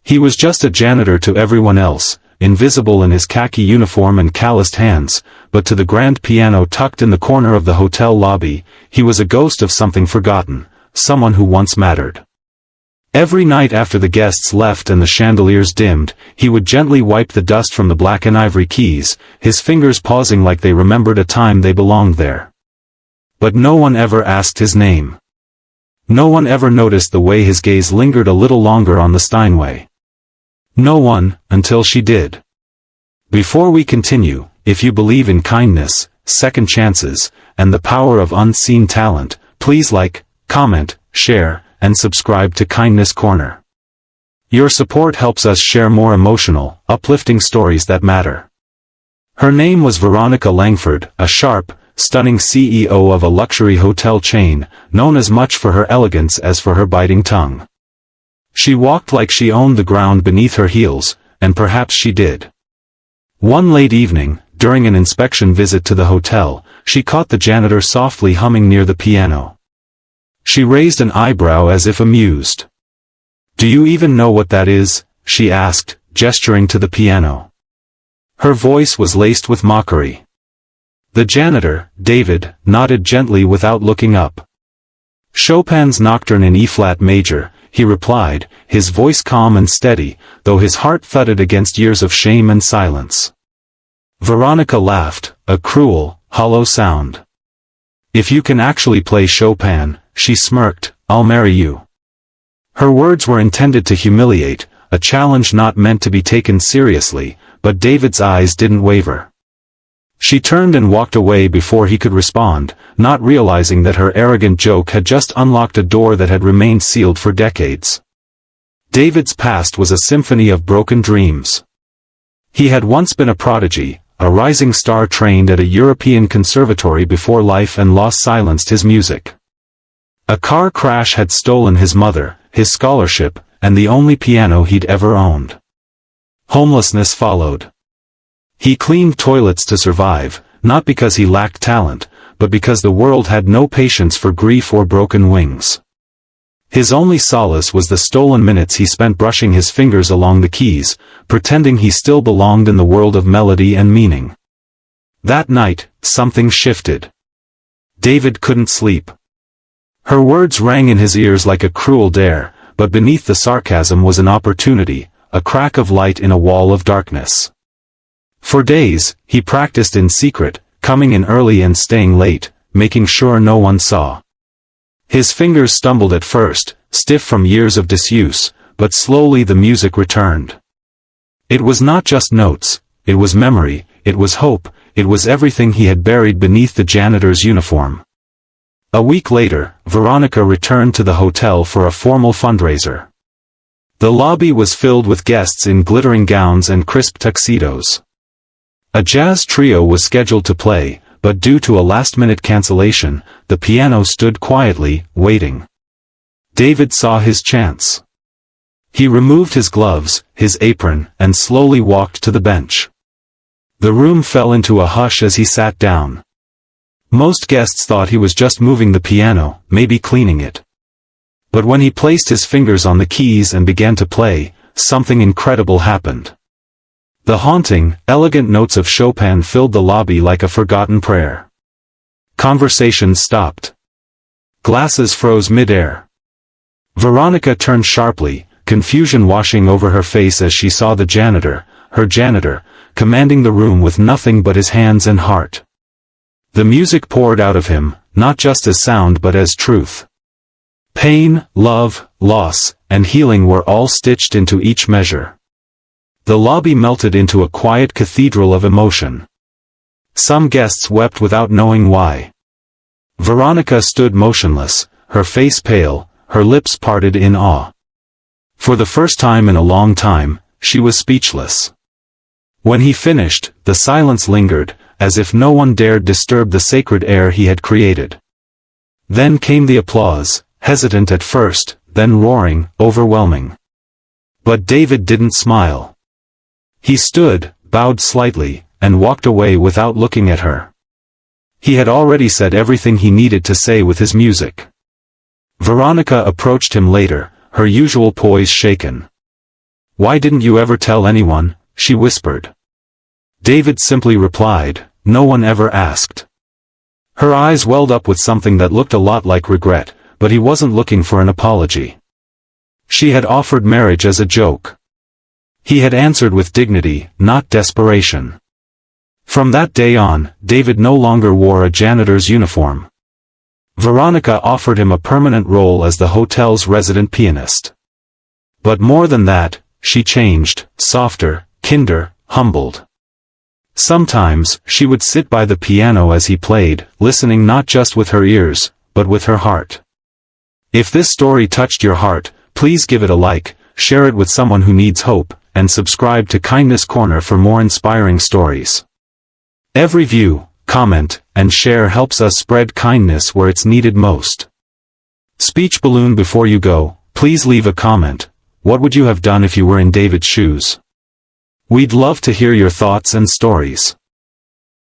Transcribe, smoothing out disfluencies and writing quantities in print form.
He was just a janitor to everyone else, invisible in his khaki uniform and calloused hands, but to the grand piano tucked in the corner of the hotel lobby, he was a ghost of something forgotten, someone who once mattered. Every night after the guests left and the chandeliers dimmed, he would gently wipe the dust from the black and ivory keys, his fingers pausing like they remembered a time they belonged there. But no one ever asked his name. No one ever noticed the way his gaze lingered a little longer on the Steinway. No one, until she did. Before we continue, if you believe in kindness, second chances, and the power of unseen talent, please like, comment, share, and subscribe to Kindness Corner. Your support helps us share more emotional, uplifting stories that matter. Her name was Veronica Langford, a sharp, stunning CEO of a luxury hotel chain, known as much for her elegance as for her biting tongue. She walked like she owned the ground beneath her heels, and perhaps she did. One late evening, during an inspection visit to the hotel, she caught the janitor softly humming near the piano. She raised an eyebrow as if amused. "Do you even know what that is?" she asked, gesturing to the piano. Her voice was laced with mockery. The janitor, David, nodded gently without looking up. "Chopin's Nocturne in E-flat major," he replied, his voice calm and steady, though his heart thudded against years of shame and silence. Veronica laughed, a cruel, hollow sound. "If you can actually play Chopin," she smirked, "I'll marry you." Her words were intended to humiliate, a challenge not meant to be taken seriously, but David's eyes didn't waver. She turned and walked away before he could respond, not realizing that her arrogant joke had just unlocked a door that had remained sealed for decades. David's past was a symphony of broken dreams. He had once been a prodigy, a rising star trained at a European conservatory before life and loss silenced his music. A car crash had stolen his mother, his scholarship, and the only piano he'd ever owned. Homelessness followed. He cleaned toilets to survive, not because he lacked talent, but because the world had no patience for grief or broken wings. His only solace was the stolen minutes he spent brushing his fingers along the keys, pretending he still belonged in the world of melody and meaning. That night, something shifted. David couldn't sleep. Her words rang in his ears like a cruel dare, but beneath the sarcasm was an opportunity, a crack of light in a wall of darkness. For days, he practiced in secret, coming in early and staying late, making sure no one saw. His fingers stumbled at first, stiff from years of disuse, but slowly the music returned. It was not just notes, it was memory, it was hope, it was everything he had buried beneath the janitor's uniform. A week later, Veronica returned to the hotel for a formal fundraiser. The lobby was filled with guests in glittering gowns and crisp tuxedos. A jazz trio was scheduled to play, but due to a last-minute cancellation, the piano stood quietly, waiting. David saw his chance. He removed his gloves, his apron, and slowly walked to the bench. The room fell into a hush as he sat down. Most guests thought he was just moving the piano, maybe cleaning it. But when he placed his fingers on the keys and began to play, something incredible happened. The haunting, elegant notes of Chopin filled the lobby like a forgotten prayer. Conversations stopped. Glasses froze mid-air. Veronica turned sharply, confusion washing over her face as she saw the janitor, her janitor, commanding the room with nothing but his hands and heart. The music poured out of him, not just as sound but as truth. Pain, love, loss, and healing were all stitched into each measure. The lobby melted into a quiet cathedral of emotion. Some guests wept without knowing why. Veronica stood motionless, her face pale, her lips parted in awe. For the first time in a long time, she was speechless. When he finished, the silence lingered, as if no one dared disturb the sacred air he had created. Then came the applause, hesitant at first, then roaring, overwhelming. But David didn't smile. He stood, bowed slightly, and walked away without looking at her. He had already said everything he needed to say with his music. Veronica approached him later, her usual poise shaken. "Why didn't you ever tell anyone?" she whispered. David simply replied, "No one ever asked." Her eyes welled up with something that looked a lot like regret, but he wasn't looking for an apology. She had offered marriage as a joke. He had answered with dignity, not desperation. From that day on, David no longer wore a janitor's uniform. Veronica offered him a permanent role as the hotel's resident pianist. But more than that, she changed, softer, kinder, humbled. Sometimes, she would sit by the piano as he played, listening not just with her ears, but with her heart. If this story touched your heart, please give it a like, share it with someone who needs hope, and subscribe to Kindness Corner for more inspiring stories. Every view, comment, and share helps us spread kindness where it's needed most. Speech balloon before you go, please leave a comment. What would you have done if you were in David's shoes? We'd love to hear your thoughts and stories.